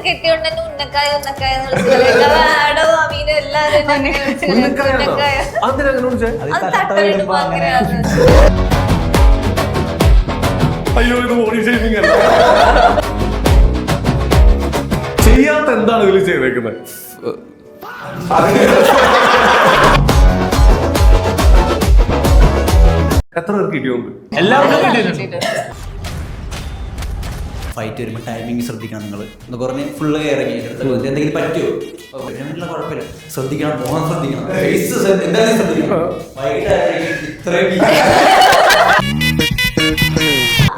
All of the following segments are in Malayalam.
കെട്ടിയോണ്ടെന്നെ ഉന്നക്കായ ഉന്നക്കായ ആടോ അമീനും എല്ലാരും അയ്യോ ഇത് ബോഡി ഷേമിംഗ് അല്ല. ചെയ്യാത്ത എന്താണ് ഇതിൽ ചെയ്തേക്കുന്നത്? എത്ര പേർക്ക് കിട്ടിയുണ്ട്? എല്ലാവർക്കും കിട്ടിയിട്ടുണ്ട്. ഫൈറ്റ് വരുമ്പോൾ ടൈമിങ് ശ്രദ്ധിക്കണം. നിങ്ങൾ എന്ന് പറഞ്ഞ് ഫുള്ള് ഇറങ്ങി എന്തെങ്കിലും പറ്റുമോ? കുഴപ്പമില്ല, ശ്രദ്ധിക്കണം, മോഹം ശ്രദ്ധിക്കണം, എന്തായാലും ശ്രദ്ധിക്കണം.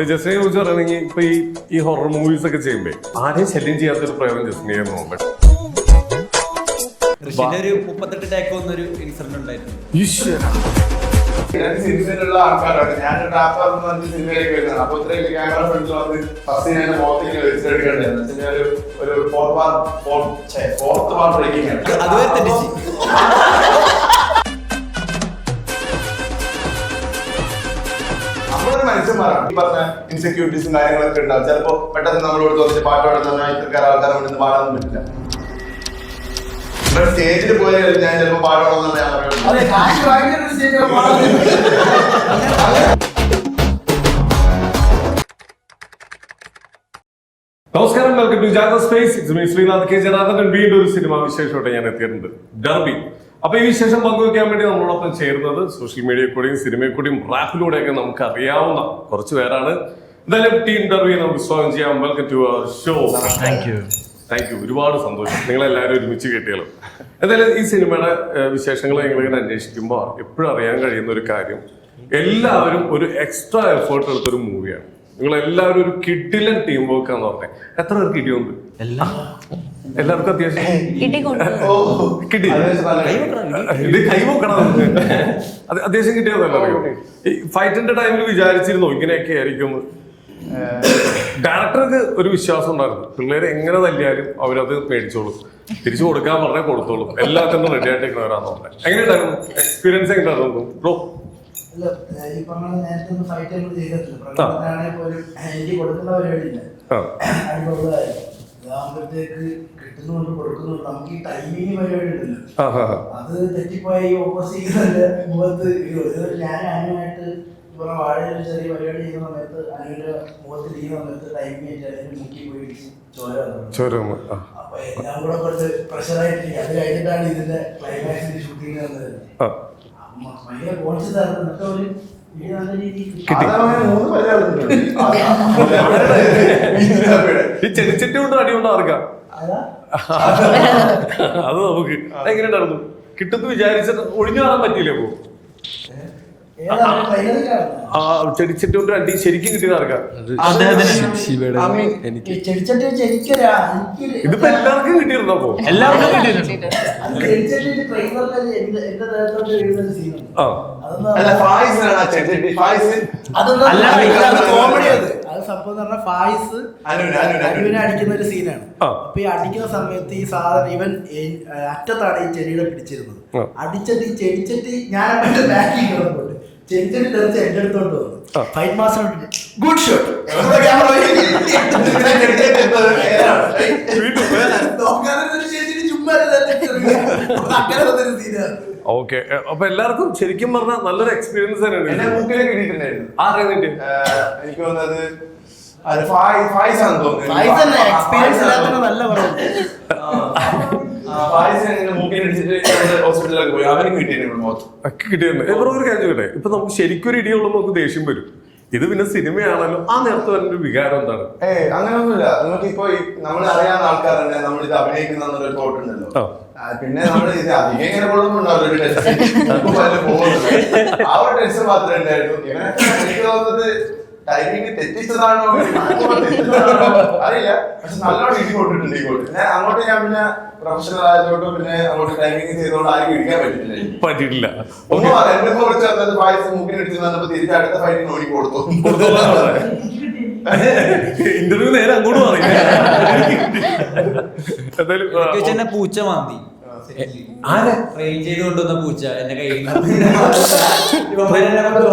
ജസ്റ്റിനെ കുറിച്ച് പറയുകയാണെങ്കിൽ ഇപ്പൊ ഈ ഹൊറർ മൂവീസ് ഒക്കെ ചെയ്യുമ്പോ ആരെയും ശല്യം ചെയ്യാത്തൊരു പ്രയോഗം ജസ്റ്റിനെ നോക്കാം. ഒരു 38 ടേക്ക് വന്നൊരു ഇൻസിഡന്റ് ഉണ്ടായിരുന്നു. സിനിമയിലുള്ള ആൾക്കാരാണ്. ഞാനൊരു റാപ്പർ സിനിമയിലേക്ക് വരുന്നത്. അപ്പൊ ഇത്രയും ക്യാമറ ഫ്രണ്ടിൽ വന്ന് ഫസ്റ്റ് ഞാൻ മുഖത്തേക്ക് വെച്ചെടുക്കേണ്ടത് ഒരു ഫോർത്ത് പാർട്ട് ബ്രേക്കിംഗ് ആണ്. അതുവരെ തെറ്റിച്ച് നമ്മളൊരു മനുഷ്യന്മാരാണ്. ഈ പറഞ്ഞ ഇൻസെക്യൂരിറ്റീസും കാര്യങ്ങളൊക്കെ ഉണ്ടാവും. ചിലപ്പോ പെട്ടെന്ന് നമ്മളോട് തോന്നിച്ച് പാട്ട് പാടുന്ന ഇത്രക്കാർ ആൾക്കാരെ കൊണ്ട് പാടാനൊന്നും പറ്റില്ല. സ്റ്റേജിൽ പോയി ഞാൻ ചിലപ്പോ പാട്ട് പാടുന്ന ഞാൻ നമസ്കാരം, welcome to Jago space. It's me Sreenath K Janardhanan. വീണ്ടും ഒരു സിനിമ വിശേഷമായിട്ട് ഞാൻ എത്തിയിട്ടുണ്ട്, ഡർബി. അപ്പൊ ഈ വിശേഷം പങ്കുവെക്കാൻ വേണ്ടി നമ്മളോടൊപ്പം ചേരുന്നത് സോഷ്യൽ മീഡിയയിൽ കൂടെയും സിനിമയിൽ കൂടെയും റാപ്പിലൂടെയൊക്കെ നമുക്ക് അറിയാവുന്ന കുറച്ച് പേരാണ്. എന്തായാലും ടീം ഡർബി നമുക്ക് സ്വാഗതം ചെയ്യാം. Welcome to our show. Thank you. ഒരുപാട് സന്തോഷം നിങ്ങളെല്ലാവരും ഒരുമിച്ച് കിട്ടിയാലും. എന്തായാലും ഈ സിനിമയുടെ വിശേഷങ്ങൾ നിങ്ങളിങ്ങനെ അന്വേഷിക്കുമ്പോൾ എപ്പോഴും അറിയാൻ കഴിയുന്ന ഒരു കാര്യം, എല്ലാവരും ഒരു എക്സ്ട്രാ എഫേർട്ട് എടുത്തൊരു മൂവിയാണ്. നിങ്ങളെല്ലാവരും ഒരു കിഡിലൻ ടീം വർക്ക് ആണെന്ന് പറഞ്ഞത്. എത്ര പേർക്ക് കിട്ടിയുണ്ട്? എല്ലാവർക്കും അത്യാവശ്യം കിട്ടി. ഇത് കൈവക്കണം, അത്യാവശ്യം കിട്ടിയതല്ല അറിയോ? ഈ ഫൈറ്റിന്റെ ടൈമിൽ വിചാരിച്ചിരുന്നോ ഇങ്ങനെയൊക്കെ ആയിരിക്കും? ഡയറക്ടർക്ക് ഒരു വിശ്വാസം ഉണ്ടായിരുന്നു, പിള്ളേരെ എങ്ങനെ തല്ലിയാലും അവരത് മേടിച്ചോളും, തിരിച്ചു കൊടുക്കാൻ പറഞ്ഞാൽ കൊടുത്തോളും, എല്ലാത്തിനും റെഡി ആയിട്ടിരിക്കുന്നവരാന്ന് പറഞ്ഞത്. എങ്ങനെയുണ്ടായിരുന്നു എക്സ്പീരിയൻസ്? എങ്ങനെയായിരുന്നു ബ്രോ? കിട്ടുന്നുണ്ട് കൊടുക്കുന്നുണ്ട്. നമുക്ക് ഈ ടൈമിങ് പരിപാടി ഉണ്ടല്ലോ, അത് തെറ്റിപ്പോയി ഓപ്പോസിറ്റ് മുഖത്ത് ഞാൻ അനുവായിട്ട് വാഴയിൽ ചെറിയ പരിപാടി ചെയ്യുന്ന സമയത്ത് അനുവിന്റെ മുഖത്ത് ചെയ്യുന്ന സമയത്ത് ടൈമിങ് മുക്കി പോയി ചോര വന്നു. അപ്പൊ എല്ലാം കൂടെ കുറച്ച് പ്രഷറായിട്ടിരിക്കും. അത് കഴിഞ്ഞിട്ടാണ് ഇതിന്റെ ക്ലൈമാക്സിന്റെ ഷൂട്ടിങ് വന്നത്. ഭയങ്കര കോൺഷ്യസ് ആയിരുന്നു. എന്നിട്ട് ഒരു നല്ല രീതിയിൽ ചെടിച്ചട്ടി കൊണ്ട് അടിയുണ്ടോ ആർക്കാം? അത് നമുക്ക് എങ്ങനെയുണ്ടായിരുന്നു? കിട്ടുന്നു വിചാരിച്ചിട്ട് ഒഴിഞ്ഞു കാണാൻ പറ്റിയില്ലേ? അപ്പോ ചെടിച്ചട്ടി കൊണ്ട് അടി ശരിക്കും കിട്ടിയത് ആർക്കാം? ഇതിപ്പോ എല്ലാവർക്കും കിട്ടിയിരുന്നോ? അപ്പോ എല്ലാവർക്കും കിട്ടിയിട്ടുണ്ട്. അനുവിനെ അടിക്കുന്ന ഒരു സീനാണ്. അപ്പൊ ഈ അടിക്കുന്ന സമയത്ത് ഈ സാധനം ഇവൻ അറ്റത്താണ് ഈ ചെടിയുടെ പിടിച്ചിരുന്നത്. അടിച്ചിട്ട് ഈ ചെടിച്ചട്ടി ഞാൻ ബാക്കിൽ കിടന്നുണ്ട്. ചെടിച്ചട്ടി തെറിച്ച് എന്റെ അടുത്തോണ്ട് വന്നു. Fight master good shot. Okay, അപ്പൊ എല്ലാവർക്കും ശരിക്കും പറഞ്ഞാൽ നല്ലൊരു എക്സ്പീരിയൻസ് തന്നെയാണ്. എനിക്ക് തോന്നുന്നത് കിട്ടിയിട്ടുണ്ട്. ഒരു കാര്യം ചോട്ടെ, ഇപ്പൊ നമുക്ക് ശരിക്കും ഒരു ഇടിയുള്ള നമുക്ക് ദേഷ്യം വരും. ഇത് പിന്നെ സിനിമയാണല്ലോ, ആ നേരത്തെ വരുന്ന വികാരം എന്താണ്? അങ്ങനെയൊന്നുമില്ല. നമുക്കിപ്പോ നമ്മൾ അറിയാവുന്ന ആൾക്കാർ തന്നെ നമ്മൾ ഇത് അഭിനയിക്കുന്ന ഒരു തോട്ട് ഉണ്ടല്ലോ. പിന്നെ നമ്മൾ ഇത് അധികം ഇങ്ങനെ കൊള്ളുന്നുണ്ടാവില്ല, ഒരു ടെൻഷൻ പോകുന്നുണ്ട്. ആ ഒരു ടെൻഷൻ മാത്രമേ ഉണ്ടായിരുന്നു. എനിക്ക് തോന്നുന്നത് ടൈമിങ് തെറ്റിച്ചതാണോ അറിയില്ല, പക്ഷെ നല്ലോണം ഇടി കൊണ്ടിട്ടുണ്ട്. ഇങ്ങോട്ട് അങ്ങോട്ട് ഞാൻ പിന്നെ പ്രൊഫഷണൽ ആയതുകൊണ്ട് പിന്നെ അങ്ങോട്ട് ടൈമിങ് ചെയ്തോണ്ട് ആരും ഇടിക്കാൻ പറ്റില്ല. ഒന്നും എന്റെ കുറച്ച് പായസം മൂക്കിനടിച്ച് വന്നപ്പോ തിരിച്ച് അടുത്ത ഫൈറ്റിന് ഓടി കൊടുത്തു. ഇന്റർവ്യൂ നേരെ അങ്ങോട്ട് പറയും. പൂച്ച മാന്തി ട്രെയിൻ ചെയ്ത് കൊണ്ടുവന്ന പൂച്ച എന്റെ കയ്യിൽ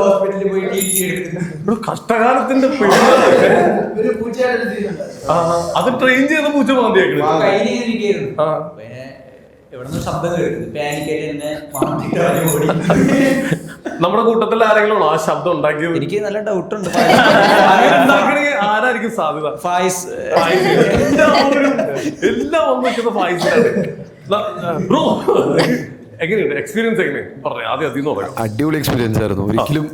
ഹോസ്പിറ്റലിൽ പോയി ടീച്ചി എടുക്കുന്നു. കഷ്ടകാലത്തിന്റെ ഒരു പൂച്ചയായിട്ട് ചെയ്യുന്നുണ്ട്. അത് ട്രെയിൻ ചെയ്ത പൂച്ച മാന്തിയാക്കണം. കയ്യിൽ ഇരിക്കുന്നു. എവിടെ നിന്ന് ശബ്ദം കേൾക്കുന്നു, പാനിക്കായിട്ട് എന്നെ മാറ്റിട്ട് ഓടി. നമ്മുടെ കൂട്ടത്തിൽ ആരെങ്കിലും ആ ശബ്ദം ഉണ്ടാക്കിയത്? എനിക്ക് നല്ല ഡൗട്ട് ഉണ്ട്. ഉണ്ടാക്കണമെങ്കിൽ ആരായിരിക്കും സാധ്യത? ഫായിസ്. എല്ലാം വന്നിരിക്കുന്ന ഫായിസിലാണ്. ബ്രോ എങ്ങനെയുണ്ട് എക്സ്പീരിയൻസ്? എങ്ങനെ പറയാം, ആദ്യം അതിൽ നിന്ന് പറയാം. അടിപൊളി എക്സ്പീരിയൻസ് ആയിരുന്നു, ഒരിക്കലും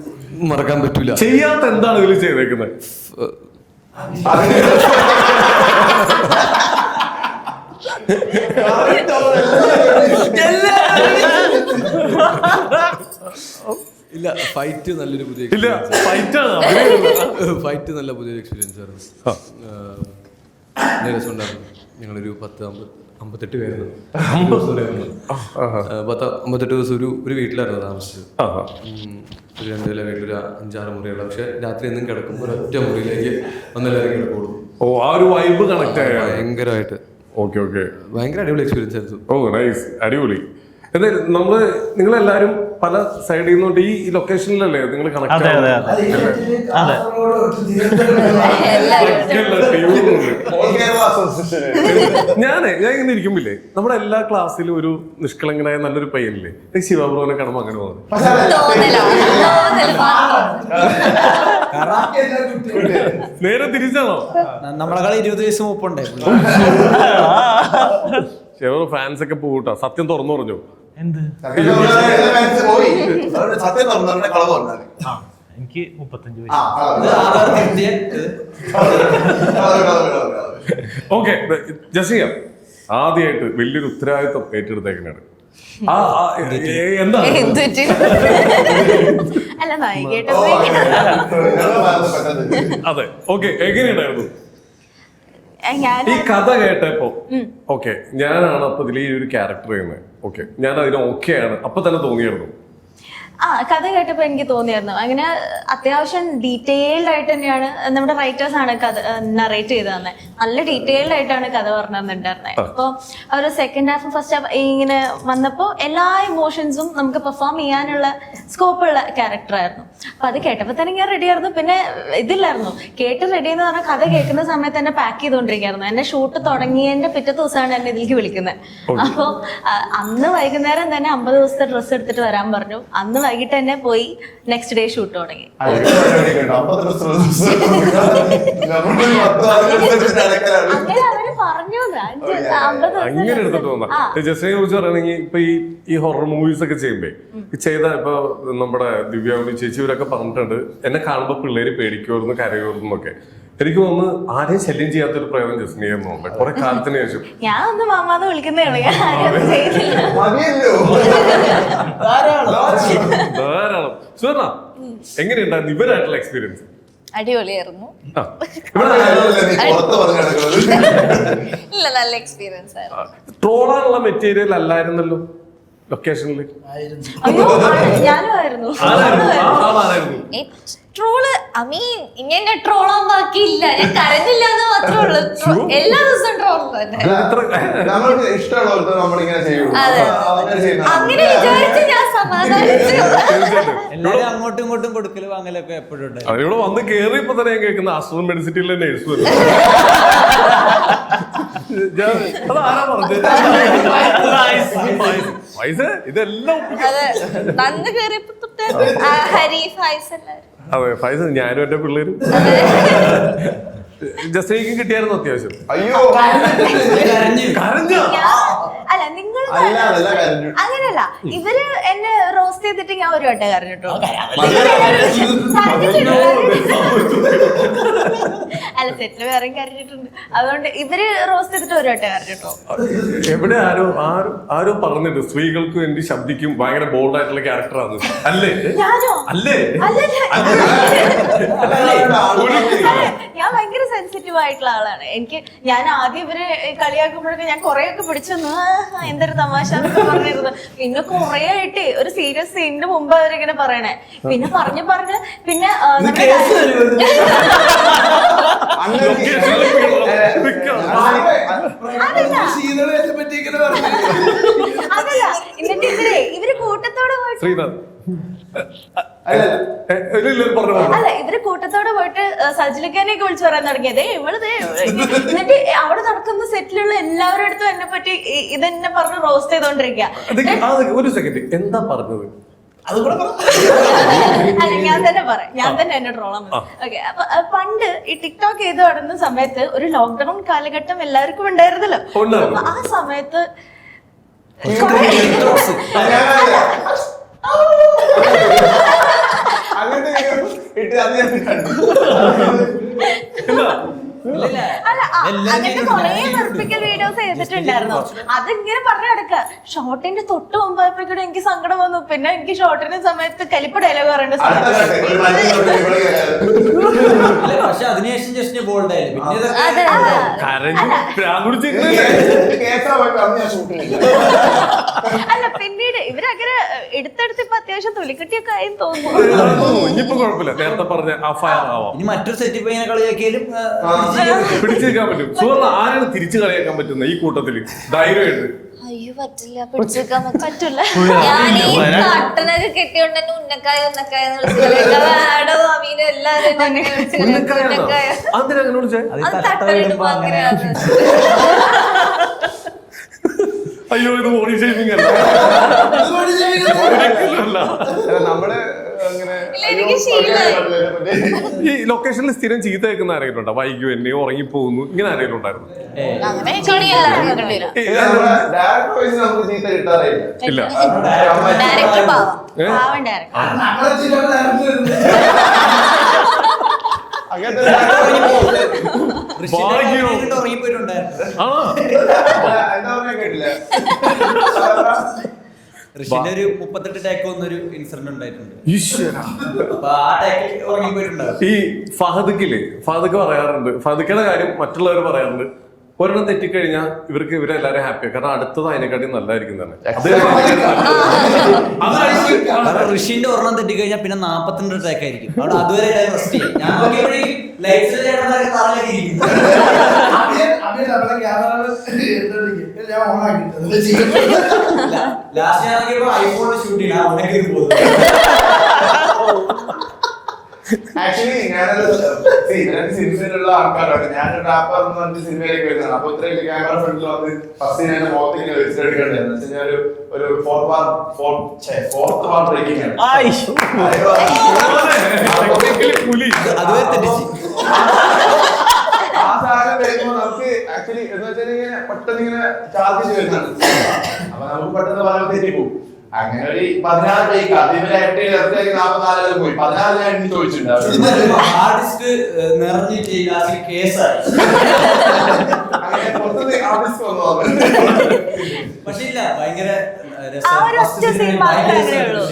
മറക്കാൻ പറ്റൂല. ചെയ്യാത്ത എന്താണ് ഇതിൽ ചെയ്തേക്കുന്നത്? ഇല്ല, ഫൈറ്റ് നല്ലൊരു പുതിയ ഇല്ല, ഫൈറ്റാണ്. ഫൈറ്റ് നല്ല പുതിയൊരു എക്സ്പീരിയൻസ് ആയിരുന്നു. നല്ല രസമുണ്ടായിരുന്നു. ഞങ്ങളൊരു 58 പേരായിരുന്നു. 58 ദിവസം ഒരു വീട്ടിലായിരുന്നു താമസിച്ചത്. ഒരു 2 നില വീട്ടിൽ ഒരു 5-6 മുറിയുള്ള. പക്ഷെ രാത്രി എന്നും കിടക്കുമ്പോൾ ഒരൊറ്റ മുറിയിലേക്ക് വന്നെല്ലാവരും കിടക്കുള്ളൂ. ഓ, ആ ഒരു വൈബ് കണക്ട് ആയ ഭയങ്കരമായിട്ട്. ഓക്കെ ഓക്കെ, ഭയങ്കര അടിപൊളി എക്സ്പീരിയൻസ് ആയിരുന്നു. ഓ നൈസ്, അടിപൊളി. എന്തായാലും നിങ്ങളെല്ലാരും പല സൈഡിൽ നിന്നുകൊണ്ട് ഈ ലൊക്കേഷനിലല്ലേ നിങ്ങൾ കണക്ട് അത് ഇതിനകത്ത് കാസർഗോഡ് തൊട്ട് തിരുവനന്തപുരം ഞാൻ ഇങ്ങനെ ഇരിക്കുമ്പില്ലേ, നമ്മുടെ എല്ലാ ക്ലാസ്സിലും ഒരു നിഷ്കളങ്കനായ നല്ലൊരു പയ്യനില്ലേ, ശിവബ്രോനെ കാണുമ്പോൾ അങ്ങനെ തോന്നുന്നു. നേരെ തിരിച്ചാണോ? നമ്മളെക്കാൾ 20 വയസ്സ് മൂപ്പുണ്ടായിരുന്നു. ശിവബ്രോ ഫാൻസ് ഒക്കെ പോകട്ടോ, സത്യം തുറന്നു പറഞ്ഞു. സത്യം തുറന്നെ കളവ് പറഞ്ഞാല് എനിക്ക് 35 വയസ്സ്. ഓക്കെ, ജസിയ ആദ്യമായിട്ട് വലിയൊരു ഉത്തരവാദിത്വം ഏറ്റെടുത്തേക്കനാണ്. എന്താണ്? അല്ല, നായികേട്ട അതെ, ഓക്കെ. എങ്ങനെയുണ്ടായിരുന്നു ഞാൻ ഈ കഥ കേട്ടപ്പോ? ഓക്കെ, ഞാനാണ് അപ്പൊ ഇതിൽ ഈ ഒരു ക്യാരക്ടർ ചെയ്യുന്നത്. ഓക്കെ, ഞാൻ അതിന് ഓക്കെയാണ് അപ്പൊ തന്നെ തോന്നിയായിരുന്നു. കഥ കേട്ടപ്പോ എനിക്ക് തോന്നിയായിരുന്നു അങ്ങനെ അത്യാവശ്യം ഡീറ്റെയിൽഡ് ആയിട്ട് തന്നെയാണ് നമ്മുടെ റൈറ്റേഴ്സ് ആണ് കഥ നറേറ്റ് ചെയ്ത് തന്നെ. നല്ല ഡീറ്റെയിൽഡ് ആയിട്ടാണ് കഥ പറഞ്ഞു തന്നിട്ടുണ്ടായിരുന്നത്. അപ്പോൾ ഒരു സെക്കൻഡ് ഹാഫ് ഫസ്റ്റ് ഹാഫ് ഇങ്ങനെ വന്നപ്പോൾ എല്ലാ ഇമോഷൻസും നമുക്ക് പെർഫോം ചെയ്യാനുള്ള സ്കോപ്പുള്ള ക്യാരക്ടറായിരുന്നു. അപ്പൊ അത് കേട്ടപ്പോൾ തന്നെ ഞാൻ റെഡി ആയിരുന്നു. പിന്നെ ഇതില്ലായിരുന്നു, കേട്ട് റെഡി എന്ന് പറഞ്ഞാൽ കഥ കേൾക്കുന്ന സമയത്ത് തന്നെ പാക്ക് ചെയ്തുകൊണ്ടിരിക്കുകയായിരുന്നു. എന്നെ ഷൂട്ട് തുടങ്ങിയതിന്റെ പിറ്റേ ദിവസമാണ് എന്നെ ഇതിലേക്ക് വിളിക്കുന്നത്. അപ്പോൾ അന്ന് വൈകുന്നേരം തന്നെ 50 ദിവസത്തെ ഡ്രസ്സ് എടുത്തിട്ട് വരാൻ പറഞ്ഞു. അന്ന് വൈകിട്ട് തന്നെ പോയി നെക്സ്റ്റ് ഡേ ഷൂട്ട് തുടങ്ങി. അങ്ങനെ അവര് പറഞ്ഞു അങ്ങനെ എടുത്തിട്ട് തോന്നാം. ജസ്റ്റിനെ കുറിച്ച് പറയുകയാണെങ്കിൽ ഇപ്പൊ ഈ ഹൊറർ മൂവീസ് ഒക്കെ ചെയ്യുമ്പോ ചെയ്ത ഇപ്പൊ നമ്മുടെ ദിവ്യ ചേച്ചി ഇവരൊക്കെ പറഞ്ഞിട്ടുണ്ട്, എന്നെ കാണുമ്പോ പിള്ളേര് പേടിക്കുമായിരുന്നു, കരയോർന്നൊക്കെ. എനിക്ക് തോന്നുന്നു ആരെയും ശല്യം ചെയ്യാത്തൊരു പ്രയോഗം ജസ്റ്റിനെ തോന്നുന്നുണ്ട് കുറെ കാലത്തിന് ശേഷം. ഞാൻ ഒന്ന് മാമാന്ന് വിളിക്കുന്നേ ധാരാളം. സുവർണ, എങ്ങനെയുണ്ടായിരുന്നു ഇവരായിട്ടുള്ള എക്സ്പീരിയൻസ്? അടിപൊളിയായിരുന്നു. ഇല്ല, നല്ല എക്സ്പീരിയൻസ് ആയിരുന്നു. ട്രോളാനുള്ള മെറ്റീരിയൽ അല്ലായിരുന്നല്ലോ ലൊക്കേഷനിൽ? അയ്യോ, ഞാനും ആയിരുന്നു. ട്രോള് ഇങ്ങനെ ട്രോളാൻ ബാക്കിയില്ല. ഞാൻ കരഞ്ഞില്ല എന്ന് മാത്രമേ ഉള്ളൂ. എല്ലാ ദിവസവും ട്രോള് തന്നെ. നമ്മൾക്ക് ഇഷ്ടമുള്ളവർക്ക് നമ്മളിങ്ങനെ ചെയ്യുള്ളൂ. അങ്ങനെ വിചാരിച്ച് ഞാൻ സമാധാനിച്ചു. എല്ലാരും അങ്ങോട്ടും ഇങ്ങോട്ടും കൊടുക്കല് വാങ്ങലൊക്കെ എപ്പോഴും ഉണ്ട്. അതിവിടെ വന്ന് കേറിയപ്പോ തന്നെ ഞാൻ കേൾക്കുന്ന ആശ്രമം മെഡിസിറ്റിയിലെ നേഴ്സ് അതാരാ പറഞ്ഞത്? പൈസ ഇതെല്ലാം നന്ന് കേറിയപ്പോ തൊട്ട് ഹരി ഫൈസ് എല്ലാരും. അതെ, പൈസ ഞാനും എന്റെ പിള്ളേരും. ജസ്റ്റിനും കിട്ടിയായിരുന്നു അത്യാവശ്യം. അയ്യോ, കരഞ്ഞോ? അല്ല, നിങ്ങൾ അങ്ങനെയല്ല. ഇവര് എന്നെ റോസ്റ്റ് ചെയ്തിട്ട് ഞാൻ ഒരു വട്ടം കരഞ്ഞിട്ടോ. അല്ല, സെറ്റില് വേറെ കരഞ്ഞിട്ടുണ്ട്. അതുകൊണ്ട് ഇവര് റോസ്റ്റ് ചെയ്തിട്ട് ഒരു വട്ടം കരഞ്ഞിട്ടോ. എവിടെ ആരോ പറഞ്ഞിട്ട് സ്ത്രീകൾക്കും എന്റെ ശബ്ദിക്കും ഭയങ്കര ബോൾഡ് ആയിട്ടുള്ള ക്യാരക്ടറാണ്. അല്ലേ? അല്ലേ? ഞാൻ ഭയങ്കര സെൻസിറ്റീവ് ആയിട്ടുള്ള ആളാണ്. ഞാൻ ആദ്യം ഇവര് കളിയാക്കുമ്പോഴൊക്കെ ഞാൻ കൊറേ ഒക്കെ പിടിച്ചു എന്തൊരു തമാശ പറഞ്ഞിരുന്നു. പിന്നെ കൊറേ ആയിട്ട് ഒരു സീരിയസ് സീനിന് മുമ്പ് അവരിങ്ങനെ പറയണേ. പിന്നെ പറഞ്ഞ് പിന്നെ ശ്രീനാഥ് അല്ല പറഞ്ഞു അല്ല ഇവര് കൂട്ടത്തോടെ പോയിട്ട് സജിലിക്കാനെയൊക്കെ വിളിച്ചു പറയാൻ തുടങ്ങിയത് എന്നിട്ട് അവിടെ നടക്കുന്ന സെറ്റിലുള്ള എല്ലാവരുടെ അടുത്തും എന്നെ പറ്റി ഇതെന്നെ പറഞ്ഞ് റോസ്റ്റ് ചെയ്തോണ്ടിരിക്കുക. ഒരു സെക്കൻഡ്, എന്താ പറഞ്ഞത്? അല്ല ഞാൻ തന്നെ എന്നെ ട്രോളാൻ ഓക്കെ. അപ്പൊ പണ്ട് ഈ ടിക്ടോക്ക് ചെയ്ത് നടന്ന സമയത്ത് ഒരു ലോക്ക്ഡൌൺ കാലഘട്ടം എല്ലാവർക്കും ഉണ്ടായിരുന്നല്ലോ. അപ്പൊ ആ സമയത്ത് അല്ല അങ്ങനത്തെ കൊറേ വെറുപ്പിക്കൽ വീഡിയോസ് ചെയ്തിട്ടുണ്ടായിരുന്നു. അതിങ്ങനെ പറഞ്ഞു നടക്കുക. ഷോർട്ടിന്റെ തൊട്ട് മുമ്പായപ്പോഴേക്കും എനിക്ക് സങ്കടം വന്നു. പിന്നെ എനിക്ക് ഷോർട്ടിന്റെ സമയത്ത് കലിപ്പ് ഡയലോഗ് പറയേണ്ട പക്ഷെ അതിനുശേഷം ജസ്റ്റ് ബോൾഡ് ആയില്ലേ. അല്ല പിന്നീട് ഇവരങ്ങനെ എടുത്തെടുത്ത് ഇപ്പൊ അത്യാവശ്യം തൊലിക്കെട്ടിയൊക്കെ ആയി തോന്നുന്നു. ഇനിയിപ്പോ കുഴപ്പമില്ല, നേരത്തെ പറഞ്ഞ ആ ഫയർ ആവാം. ഇനി മറ്റൊരു സെറ്റ് പയ്യനെ കളിയാക്കിയാലും പിടിച്ചേക്കാൻ പറ്റും. സുവർണ്ണ ആരാണ് തിരിച്ചു കളിയാക്കാൻ പറ്റുന്നത് ഈ കൂട്ടത്തില് ധൈര്യമായിട്ട്? അയ്യോ പറ്റില്ല, പിടിച്ചേക്കാൻ പറ്റില്ല. പറ്റില്ല. ഞാൻ ഈ കട്ടനൊക്കെ കെട്ടിയോണ്ട് തന്നെ ഉന്നക്കായ എല്ലാരും അതിനങ്ങനെ വിളിച്ചേ? അയ്യോ ഇത് ബോഡി ഷേമിംഗ് അല്ല. നമ്മള് അങ്ങനെ എനിക്ക് ശീലമായി. ഈ ലൊക്കേഷനിൽ സ്ഥിരം ചീത്ത കേൾക്കുന്ന ആരെങ്കിലും ഉണ്ടോ? വൈകി എന്നെ ഉറങ്ങിപ്പോകുന്നു, ഇങ്ങനെ ആരെങ്കിലും ഉണ്ടായിരുന്നു? അങ്ങനെ ഡയറക്ടർ വോയിസ് നമുക്ക് ചീത്ത കിട്ടാറില്ല. ഇല്ല. ഡയറക്ടർ പാവം. പാവം ഡയറക്ടർ. അങ്ങനത്തെ ഉറങ്ങിപ്പോയിട്ടുണ്ടായിരുന്നു. എന്താ പറയാ കേട്ടില്ല. ഋഷിന്റെ ഒരു 38 ടേക്ക് വന്നൊരു ഇൻസിഡന്റ് ഉണ്ടായിട്ടുണ്ട്. ഈശ്വരാ. അപ്പൊ ആ ടേക്ക് ഉറങ്ങിപ്പോയിട്ടുണ്ടാവും. ഈ ഫഹദക്ക് പറയാറുണ്ട്, ഫഹദക്കയുടെ കാര്യം മറ്റുള്ളവർ പറയാറുണ്ട്, ഒരെണ്ണം തെറ്റിക്കഴിഞ്ഞാൽ ഇവരെല്ലാരും ഹാപ്പിയാണ്. കാരണം അടുത്തത് അതിനെക്കാട്ടി നല്ലതായിരിക്കും തന്നെ. ഋഷിന്റെ ഒരെണ്ണം തെറ്റിക്കഴിഞ്ഞാൽ പിന്നെ 42 ടേക്ക് ആയിരിക്കും. അവിടെ അതുവരെ റെസ്റ്റ് ചെയ്യും. ഞാൻ നോക്കിയപ്പോഴേക്കും ലൈറ്റ്സ് ലാസ്റ്റ് ഞാൻ നോക്കിയപ്പോ ഐഫോണിൽ ഷൂട്ട് ചെയ്യണം. ഉണക്കി പോകും. ആക്ച്വലി ഞാനൊരു സിനിമയിലുള്ള ആൾക്കാരാണ്. ഞാനൊരു റാപ്പർ എന്ന് പറഞ്ഞ സിനിമയിലേക്ക് വരുന്നതാണ്. അപ്പൊ ഇത്രയും ക്യാമറ ഫ്രണ്ടിൽ വന്ന് ഫസ്റ്റ് ഞാൻ മുഖത്തേക്ക് വെച്ചിട്ടെടുക്കേണ്ടത് ഒരു ഫോർത്ത് പാർട്ട് ബ്രേക്കിംഗ് ആണ്. അതുവരെ തെറ്റിച്ച് ആ സാധനം വരുമ്പോ നമുക്ക് ആക്ച്വലി എന്ന് വെച്ചാൽ ഇങ്ങനെ പെട്ടെന്ന് ഇങ്ങനെ ചാർജ് വരുന്നതാണ്. അപ്പൊ നമുക്ക് പെട്ടെന്ന് പറയാൻ തെറ്റിപ്പോകും. അങ്ങനെ ഒരു 16 ടേക്ക് അതിന്റെ 44 പോയി 16 ഞാൻ എണ്ണി ചോദിച്ചിട്ടുണ്ട്. ആർട്ടിസ്റ്റ് നിറഞ്ഞിട്ട് കേസായി. അങ്ങനെ പുറത്തുനിന്ന് ആർട്ടിസ്റ്റ് വന്നു. പക്ഷെ ഇല്ല, ഭയങ്കര ആ ഒരു ഒറ്റ സീൻ മാത്രമേ അങ്ങനെയുള്ളൂ.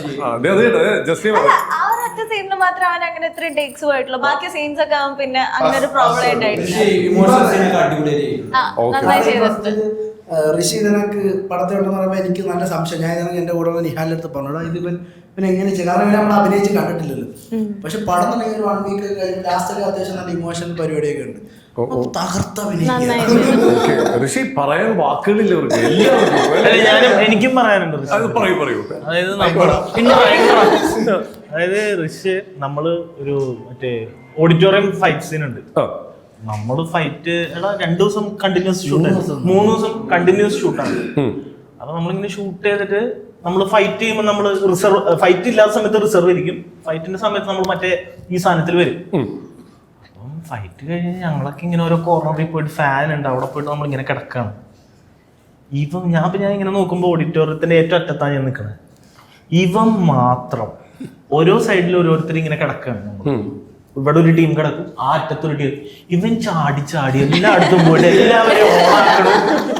ആ ഒരു ഒറ്റ സീനിന് മാത്രം അവൻ അങ്ങനെ ഇത്രയും ടേക്സ് പോയിട്ടുള്ളൂ. ബാക്കി സീൻസ് ഒക്കെ ആവും പിന്നെ അങ്ങനെ ഒരു പ്രോബ്ലം ഉണ്ടായിട്ടില്ല. നന്നായി ചെയ്തിട്ടുണ്ട്. ഋഷി ഇതിനക്ക് പടത്തിലുണ്ടെന്ന് പറയുമ്പോൾ എനിക്ക് നല്ല സംശയം. ഞാൻ ഇതിനക്ക് എന്റെ കൂടെ നിഹാലിന്റെ അടുത്ത് പറഞ്ഞോടാ ഇത് പിന്നെ എങ്ങനെ ചെയ്യും, കാരണം ഇവനെ നമ്മൾ അഭിനയിച്ച് കണ്ടിട്ടില്ലല്ലോ. പക്ഷെ പടം തുടങ്ങി ഒരു 1 വീക്ക് കഴിഞ്ഞ് ലാസ്റ്റ് ഒക്കെ അത്യാവശ്യം നല്ല ഇമോഷണൽ പരിപാടിയൊക്കെ ഉണ്ട്. തകർത്ത പറയാൻ വാക്കുകളില്ല എനിക്കും പറയാനുണ്ട്. അതായത് ഋഷി നമ്മള് ഒരു മറ്റേ ഓഡിറ്റോറിയം ഫൈറ്റ് സീൻ ഉണ്ട്. നമ്മള് ഫൈറ്റ് 2 ദിവസം കണ്ടിന്യൂസ് ഷൂട്ടാണ്, 3 ദിവസം കണ്ടിന്യൂസ് ഷൂട്ടാണ്. അപ്പൊ നമ്മളിങ്ങനെ ഷൂട്ട് ചെയ്തിട്ട് നമ്മൾ ഫൈറ്റ് ചെയ്യുമ്പോൾ നമ്മൾ റിസർവ്, ഫൈറ്റ് ഇല്ലാത്ത സമയത്ത് റിസർവ് ഇരിക്കും, ഫൈറ്റിന്റെ സമയത്ത് നമ്മൾ മറ്റേ ഈ സാധനത്തിൽ വരും. അപ്പം ഫൈറ്റ് കഴിഞ്ഞ് ഞങ്ങളൊക്കെ ഇങ്ങനെ ഓരോ കോർണറിൽ പോയിട്ട് ഫാൻ ഉണ്ട്, അവിടെ പോയിട്ട് നമ്മളിങ്ങനെ കിടക്കാണ്. ഇവൻ ഞാൻ ഇങ്ങനെ നോക്കുമ്പോൾ ഓഡിറ്റോറിയത്തിന്റെ ഏറ്റവും അറ്റത്താണ് ഞാൻ നിൽക്കുന്നത്. ഇവൻ മാത്രം ഓരോ സൈഡിൽ ഓരോരുത്തർ ഇങ്ങനെ കിടക്കാണ്. ഇവിടെ ഒരു ടീം കിടക്കും, ആ അറ്റത്തൊരു ടീം. ഇവൻ ചാടി എല്ലായിടത്തും പോയിട്ട് എല്ലാവരെയും ഓണാക്കണം.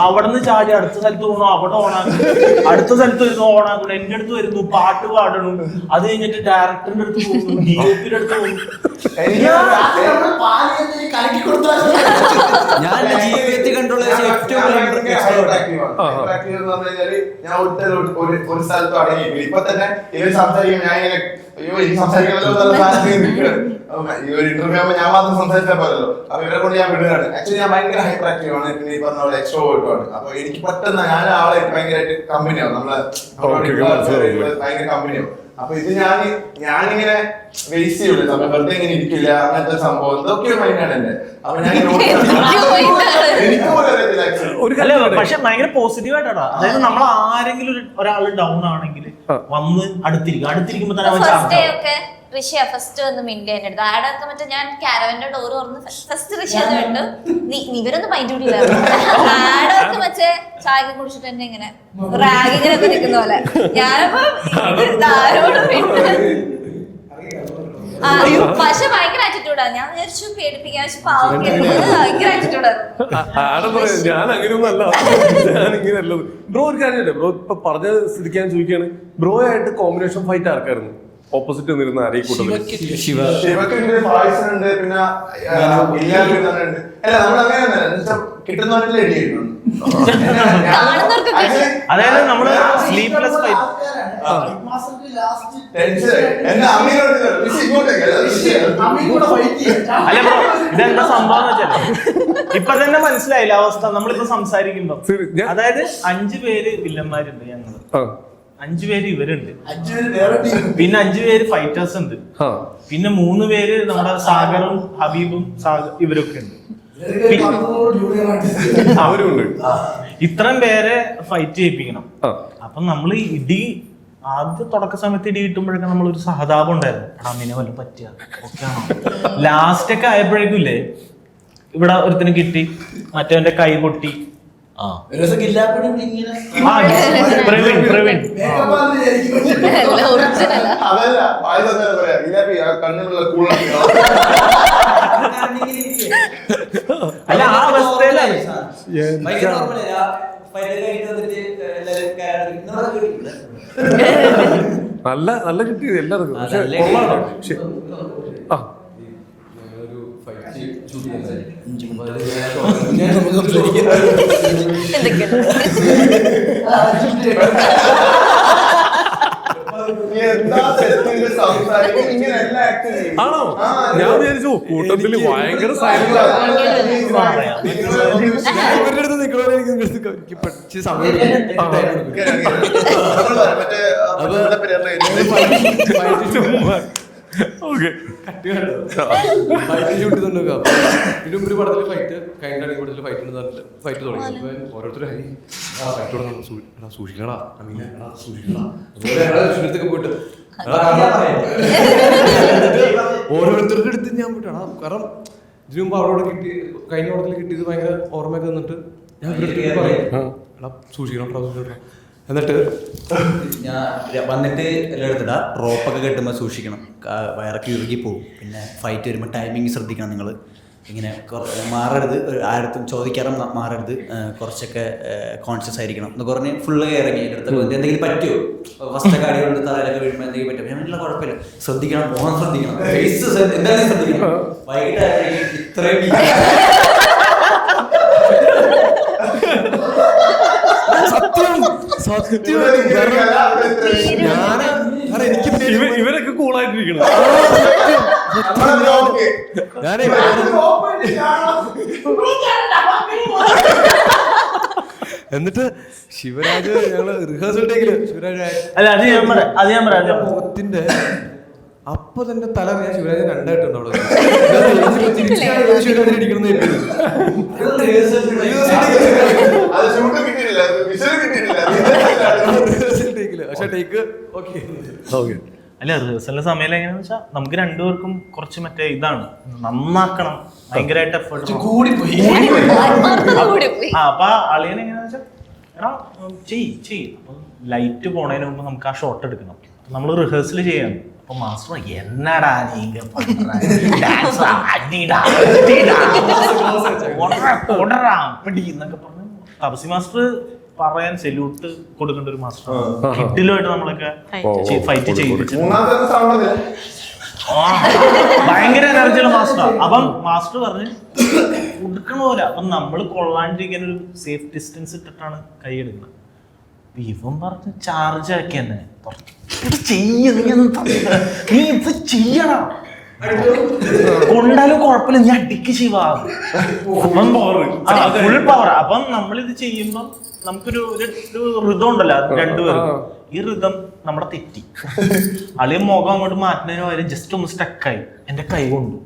അവിടെ നിന്ന് ചാടി അടുത്ത സ്ഥലത്ത് പോകണം, അവിടെ ഓണാക്കണം, അടുത്ത സ്ഥലത്ത് വരുന്നു ഓണാക്കണം, എന്റെ അടുത്ത് വരുന്നു, പാട്ട് പാടണം. അത് കഴിഞ്ഞിട്ട് ഡയറക്ടറിന്റെ അടുത്ത് പോകുന്നു, DOP-യുടെ അടുത്ത് പോകുന്നു. ഞാൻ ജീവിതത്തിൽ കണ്ടുള്ള ഏറ്റവും ഞാൻ ഒരു സ്ഥലത്ത് അടങ്ങിയിട്ടില്ല. ഇപ്പൊ തന്നെ ഇവർ സംസാരിക്കും, ഞാൻ ഇങ്ങനെ അയ്യോ എനിക്ക് സംസാരിക്കണല്ലോ ഈ ഒരു ഇന്റർവ്യൂ ആകുമ്പോൾ ഞാൻ മാത്രം സംസാരിച്ചാൽ പോലല്ലോ. അപ്പൊ ഇവരെ കൊണ്ട് ഞാൻ വിടുകയാണ്. ആക്ച്വലി ഞാൻ ഭയങ്കര ഹൈപ്പർ ആക്റ്റീവ് ആണ്, പിന്നെ ഈ പറഞ്ഞ പോലെ എക്സ്ട്രോവേർട്ടും ആണ്. അപ്പൊ എനിക്ക് പെട്ടെന്ന് ഞാൻ ആളായിട്ട് ഭയങ്കരമായിട്ട് കമ്പനിയാവും, ഭയങ്കര കമ്പനിയാവും. അപ്പൊ ഇത് ഞാനിങ്ങനെ വേസ്റ്റ് ചെയ്യൂല സമയം, വെറുതെ ഇങ്ങനെ ഇരിക്കില്ല, അങ്ങനത്തെ സംഭവം എന്തൊക്കെയോ മൈൻഡാണ് എന്റെ. അപ്പൊ ഞാൻ എനിക്ക് പോലും അറിയത്തില്ല ആക്ച്വലി. അല്ല പക്ഷെ ഭയങ്കര പോസിറ്റീവ് ആയിട്ടാ. അതായത് നമ്മൾ ആരെങ്കിലും ഒരാൾ ഡൗൺ ആണെങ്കിൽ വന്ന് അടുത്തിരിക്കുമ്പോ തന്നെ അവൻ ഫസ്റ്റ് ഡേ ഒക്കെ ഋഷിയ ഫസ്റ്റ് വന്ന് മിന്റ് ചെയ്യാൻ എടുത്തു. ആടൊക്കെ മറ്റേ ഞാൻ കാരവന്റെ ഡോർ തുറന്ന് ഫസ്റ്റ് ഋഷിയ വേണ്ടു ഇവരൊന്നും മൈൻഡ് കൂടിയില്ല. ആടൊക്കെ മറ്റേ ചായ കുടിച്ചിട്ട് തന്നെ ഇങ്ങനെ റാഗിങ്ങിനൊക്കെ നിൽക്കുന്ന പോലെ ഞാനപ്പോ ആരോടും പക്ഷെ ഭയങ്കര ആറ്റിറ്റ്യൂഡാണ്. ഞാൻ വിചാരിച്ചു പേടിപ്പിക്കാൻ, പക്ഷെ ഭയങ്കര ആറ്റിറ്റ്യൂഡായിരുന്നു. ഞാൻ അങ്ങനെയൊന്നും അല്ല, ഞാൻ ഇങ്ങനെയല്ല. ബ്രോ ഒരു കാര്യമല്ലേ, ബ്രോ ഇപ്പൊ പറഞ്ഞ സ്ഥിതിക്കാൻ ചോദിക്കുകയാണ്, ബ്രോ ആയിട്ട് കോമ്പിനേഷൻ ഫൈറ്റ് ആർക്കായിരുന്നു ഓപ്പോസിറ്റ് നിന്നിരുന്ന ആരെയും കൂട്ടത്തില്? ശിവക്കുണ്ട്, പായസനുണ്ട്, പിന്നെ ഇല്ലാണ്ട്. അല്ല നമ്മൾ അങ്ങനെ കിട്ടുന്നവരെല്ലാം എടി ചെയ്യുന്നുണ്ട്. അതായത് നമ്മള് സ്ലീപ്ലെസ് ഫൈറ്റ്. അല്ല ബ്രോ ഇതെന്താ സംഭവം എന്ന് വെച്ചാൽ ഇപ്പൊ തന്നെ മനസ്സിലായില്ല അവസ്ഥ നമ്മളിപ്പോ സംസാരിക്കുമ്പോ. അതായത് 5 പേര് വില്ലന്മാരുണ്ട് ഞങ്ങള്, 5 പേര് ഇവരുണ്ട്, പിന്നെ 5 പേര് ഫൈറ്റേഴ്സ് ഉണ്ട്, പിന്നെ 3 പേര് നമ്മുടെ സാഗറും ഹബീബും ഇവരൊക്കെ ഉണ്ട്. ഇത്രയും പേരെ ഫൈറ്റ് ചെയ്യിപ്പിക്കണം. അപ്പൊ നമ്മള് ആദ്യ തുടക്ക സമയത്ത് ഇടി കിട്ടുമ്പോഴൊക്കെ നമ്മളൊരു സഹതാപം ഉണ്ടായിരുന്നു, അമ്മീനെ വല്ല പറ്റിയ ഓക്കെ ആണോ. ലാസ്റ്റ് ഒക്കെ ആയപ്പോഴേക്കും ഇല്ലേ ഇവിടെ ഒരുത്തിന് കിട്ടി, മറ്റവന്റെ കൈ പൊട്ടി. പ്രവീൺ അല്ല ആ അവസ്ഥയിലാണ്. നല്ല കിട്ടിയത് എല്ലാവർക്കും. പക്ഷെ ആണോ? ഞാൻ വിചാരിച്ചു കൂട്ടത്തില് ഭയങ്കര സൈലന്റ്. ഒരു പടത്തില് ഫൈറ്റ് കഴിഞ്ഞ പടത്തില് ഫൈറ്റ് തുടങ്ങി. ഓരോരുത്തരും സൂക്ഷിക്കണടാ സൂക്ഷിക്കണ പോയിട്ട് ഓരോരുത്തരുടെ അടുത്ത് ഞാൻ പോയിട്ടാണ്. കാരണം ഇതിനു മുമ്പ് അവരോട് കഴിഞ്ഞ പടത്തിൽ കിട്ടിയത് ഭയങ്കര ഓർമ്മയൊക്കെ നിന്നിട്ട് ഞാൻ ഇവരുടെ പറയും സൂക്ഷിക്കണം. എന്നിട്ട് ഞാൻ വന്നിട്ട് എല്ലായിടത്തിടാ റോപ്പൊക്കെ കെട്ടുമ്പോൾ സൂക്ഷിക്കണം, വയറൊക്കെ ഇറുകി പോകും. പിന്നെ ഫൈറ്റ് വരുമ്പോൾ ടൈമിങ് ശ്രദ്ധിക്കണം. നിങ്ങൾ ഇങ്ങനെ മാറരുത്, ആരടുത്തും ചോദിക്കാറും മാറരുത്, കുറച്ചൊക്കെ കോൺഷ്യസ് ആയിരിക്കണം എന്ന് പറഞ്ഞ് ഫുള്ള് ഇറങ്ങി എടുത്ത് എന്തെങ്കിലും പറ്റുമോ, ഫസ്റ്റ് കാടി കൊണ്ട് തലയിലൊക്കെ വീഴുമ്പോൾ എന്തെങ്കിലും പറ്റും. പക്ഷേ കുഴപ്പമില്ല, ശ്രദ്ധിക്കണം, മോഹം ശ്രദ്ധിക്കണം, ഫേസ് എന്തായാലും ശ്രദ്ധിക്കണം. വൈകിട്ട് ഇത്രയും ഇവരൊക്കെ കൂളായിട്ടിരിക്കണം. എന്നിട്ട് ശിവരാജ് ഞങ്ങള് റിഹേഴ്സൽ ടേക്കില് ശിവരാജത്തിന്റെ അപ്പൊ തന്നെ തല ഞാൻ ശിവരാജ് രണ്ടായിട്ടുണ്ട് അവിടെ. ശിവരാജ് ഇരിക്കണം. പക്ഷെ ടേക്ക് ഓക്കെ. അല്ല റിഹേഴ്സലിന്റെ സമയം എങ്ങനെയാന്ന് വെച്ചാൽ നമുക്ക് രണ്ടുപേർക്കും കുറച്ച് മറ്റേ ഇതാണ് നന്നാക്കണം, ഭയങ്കരമായിട്ട് എഫേർട്ട് കൂടിപ്പോയി. അപ്പൊ അളിയൻ എങ്ങനെയാന്ന് വെച്ചാൽ എടാ ചെയ്യ് അപ്പൊ ലൈറ്റ് പോണതിന് മുമ്പ് നമുക്ക് ആ ഷോട്ട് എടുക്കണം. നമ്മൾ റിഹേഴ്സൽ ചെയ്യണം. അപ്പൊ മാസ്റ്റർ എന്നടാ എന്നൊക്കെ പറഞ്ഞു തപസി മാസ്റ്റർ പറയാൻ സെല്യൂട്ട് കൊടുക്കേണ്ട ഒരു മാസ്റ്റർ. കിഡിലുമായിട്ട് നമ്മളൊക്കെ ഫൈറ്റ് ചെയ്യിപ്പിച്ചു. ഭയങ്കര എനർജിയുള്ള മാസ്റ്റർ. അപ്പം മാസ്റ്റർ പറഞ്ഞ് കൊടുക്കണ പോലെ. അപ്പം നമ്മൾ കൊള്ളാണ്ടിരിക്കാൻ ഒരു സേഫ് ഡിസ്റ്റൻസ് ഇട്ടിട്ടാണ് കൈ എടുക്കുന്നത്. ഇവൻ പറഞ്ഞ് ചാർജ് ആക്കി തന്നെ നീ ഇത് ചെയ്യണം. കൊണ്ടാലും കുഴപ്പമില്ല, നീ അടിക്ക് ശിവ ഫുൾ പവർ. അപ്പം നമ്മളിത് ചെയ്യുമ്പം നമുക്കൊരു ഋതം ഉണ്ടല്ലോ രണ്ടുപേരും, ഈ ഋതം നമ്മുടെ തെറ്റി. അളിയ മുഖം അങ്ങോട്ട് മാറ്റുന്നതിന് പകരം ജസ്റ്റ് ഒന്ന് സ്റ്റക്കായി എന്റെ കൈ കൊണ്ടു.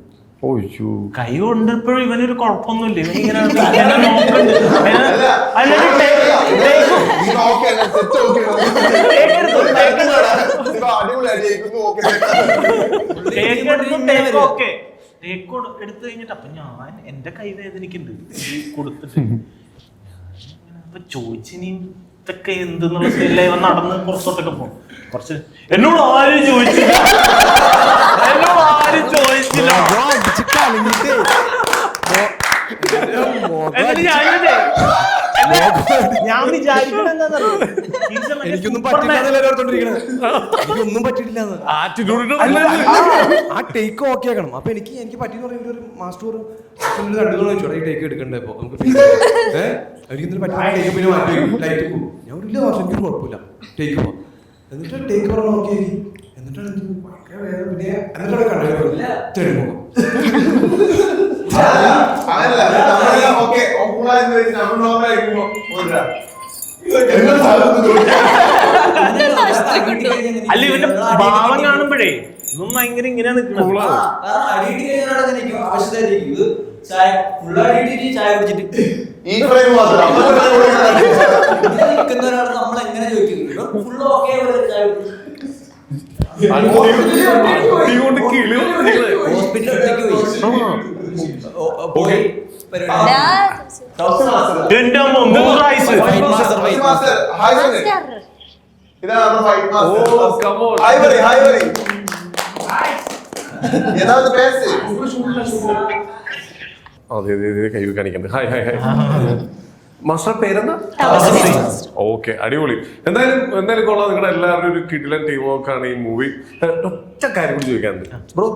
കൈ കൊണ്ടപ്പോഴും ഇവനൊരു കുഴപ്പമൊന്നുമില്ല, ഇവനിങ്ങനെ എടുത്തു കഴിഞ്ഞിട്ട് അപ്പൊ ഞാൻ എന്റെ കൈ വേദനിക്കുന്നുണ്ട് കൊടുത്തിട്ട്. അപ്പൊ ചോദിച്ചിനി ഇതൊക്കെ എന്തെന്നുള്ള സ്റ്റൈലിൽ ഇവൻ നടന്ന് പുറത്തോട്ടൊക്കെ പോകും. കുറച്ച് എന്നോട് ആരും ചോദിച്ചില്ല, ഞാൻ വിചാരിക്കുന്നത് എന്താണെന്നറിയോ, എനിക്കൊന്നും പറ്റില്ലാന്നല്ലേ എനിക്കൊന്നും പറ്റിയിട്ടില്ല. ആ ടേക്ക് ഓക്കെ ആക്കണം. അപ്പൊ എനിക്ക് പറ്റിയെന്ന് പറയുമ്പോൾ ഒരു മാസ്റ്റർ കണ്ടുകൊണ്ട് വെച്ചോടാ ഈ ടേക്ക് എടുക്കണ്ടേ. ഇപ്പൊ നമുക്ക് എനിക്ക് പറ്റിയ പിന്നെ മാറ്റി ലൈറ്റ് പോകും. ഞാൻ ഒരു ഇല്ല മാസ്റ്റർ എനിക്ക് കുഴപ്പമില്ല ടേക്ക് പോവാം. എന്നിട്ട് ടേക്ക് പറഞ്ഞ നോക്കി എന്നിട്ടാണ് പിന്നെ എന്നിട്ടാണ് കണ്ടു തെളിമുഖം. അല്ല ഇവന്റെ ഭാവം കാണുമ്പോഴേ ഇതും ഭയങ്കര ഇങ്ങനെ നിൽക്കണം. നമ്മളെങ്ങനെ ചോദിക്കും ഇതാണ് ഫൈറ്റ് മാസ്റ്റർ. ഹൈവറി ഏതാണ് പേര്? അതെ കൈ കാണിക്കണ്ട്. ഹായ് ഹായ് ഹായ് മാസ്റ്റർ പേരെന്താ? ഓക്കെ, അടിപൊളി. എന്തായാലും കൊള്ളാം. നിങ്ങളുടെ എല്ലാവരും ഒരു കിടിലൻ ടീം വർക്കാണ് ഈ മൂവി. ഒറ്റ കാര്യം കൂടി ചോദിക്കാറുണ്ട് ബ്രോ.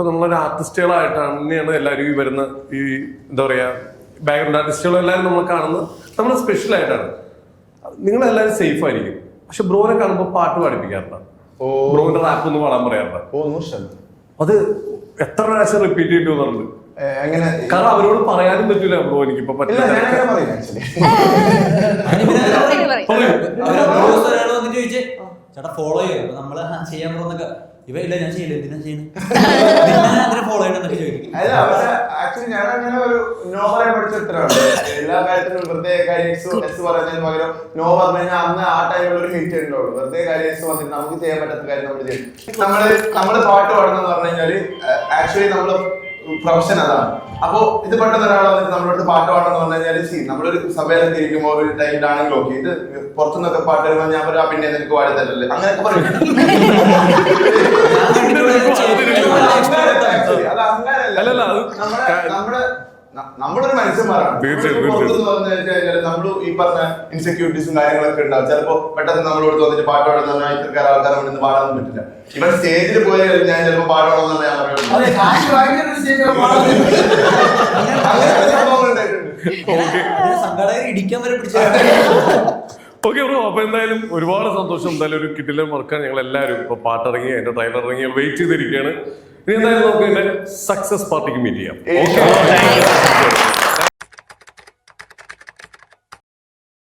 നമ്മളൊരു ആർട്ടിസ്റ്റുകളായിട്ടാണ് തന്നെയാണ് എല്ലാവരും ഈ വരുന്ന ഈ എന്താ പറയാ ബാക്ക്ഗ്രൗണ്ട് ആർട്ടിസ്റ്റുകളും എല്ലാവരും നമ്മൾ കാണുന്നത് നമ്മൾ സ്പെഷ്യൽ ആയിട്ടാണ്. നിങ്ങളെല്ലാവരും സേഫ് ആയിരിക്കും. പക്ഷെ ബ്രോനെ കാണുമ്പോൾ പാട്ട് പാടിപ്പിക്കാറുണ്ട്, ബ്രോന്റെ റാപ്പ് ഒന്ന് പാടാൻ പറയാറുണ്ട്. അത് എത്ര പ്രാവശ്യം റിപ്പീറ്റ് ചെയ്യേണ്ടി വന്നിട്ടുണ്ട്? കാരണം അവരോട് പറയാനും പറ്റൂല ബ്രോ, എനിക്കിപ്പോ പറ്റില്ല. ചേട്ടാ ഫോളോ ചെയ്യും നമ്മള് ചെയ്യാൻ പോകുന്നൊക്കെ ഇവ ഇല്ല ഞാൻ ചെയ്യില്ല എന്തിനാ ചെയ്യുന്നത് ഫോളോ ചെയ്യണമെന്നൊക്കെ ചോദിക്കും. അല്ല പക്ഷെ ആക്ച്വലി ഞാൻ അങ്ങനെ ഒരു നോ പറയാൻ പഠിച്ചെടുത്തിട്ടാണ്. എല്ലാ കാര്യത്തിലും വെറുതെ കാര്യം എസ് പറയുന്നതിന് പകരം നോ പറഞ്ഞു കഴിഞ്ഞാൽ അന്ന് ആ ടൈമിൽ ഒരു ഹിറ്റ് ഉണ്ടാവുള്ളൂ. വെറുതെ കാര്യം എസ് വന്നിട്ട് നമുക്ക് ചെയ്യാൻ പറ്റാത്ത കാര്യം നമ്മൾ ചെയ്യും. നമ്മള് പാട്ട് പാടുന്നത് പറഞ്ഞു കഴിഞ്ഞാല് ആക്ച്വലി നമ്മള് പ്രൊഫഷൻ അതാണ്. അപ്പൊ ഇത് പെട്ടെന്ന് ഒരാൾ വന്നിട്ട് നമ്മളോട് പാട്ട് പാടണമെന്ന് പറഞ്ഞു കഴിഞ്ഞാൽ നമ്മളൊരു സഭയിലൊക്കെ ഇരിക്കുമ്പോൾ ഒരു ടൈമിലാണെങ്കിലും ഓക്കെ ഇത് പുറത്തുനിന്നൊക്കെ പാട്ട് വരുമ്പോൾ ഞാൻ പറയാം പിന്നെ നിനക്ക് പാടി തരല്ലേ അങ്ങനെയൊക്കെ പറയും. അത് അങ്ങനെയല്ല, നമ്മളൊരു മനുഷ്യന്മാരാണ്. നമ്മള് ഈ പറഞ്ഞ ഇൻസെക്യൂരിറ്റീസും കാര്യങ്ങളൊക്കെ ഉണ്ടാവും. ചിലപ്പോ പെട്ടെന്ന് നമ്മളോട് തോന്നിട്ട് പാട്ട് പാടുന്ന ഇത്ര ആൾക്കാരെ വേണ്ടി പാടാനൊന്നും പറ്റില്ല. ഇവൻ സ്റ്റേജിൽ പോയി ഞാൻ ചിലപ്പോ പാട്ട് പാടണമെന്നാണ് ഞാൻ ഓക്കെ ബ്രോ. അപ്പൊ എന്തായാലും ഒരുപാട് സന്തോഷം. എന്തായാലും ഒരു കിടിലൻ വർക്കാണ്. ഞങ്ങൾ എല്ലാവരും ഇപ്പൊ പാട്ടിറങ്ങി അതിന്റെ ട്രെയിലർ ഇറങ്ങി വെയിറ്റ് ചെയ്തിരിക്കുകയാണ്. ഇനി എന്തായാലും നമുക്ക് ഇതിന്റെ സക്സസ് പാർട്ടിക്ക് മീറ്റ് ചെയ്യാം.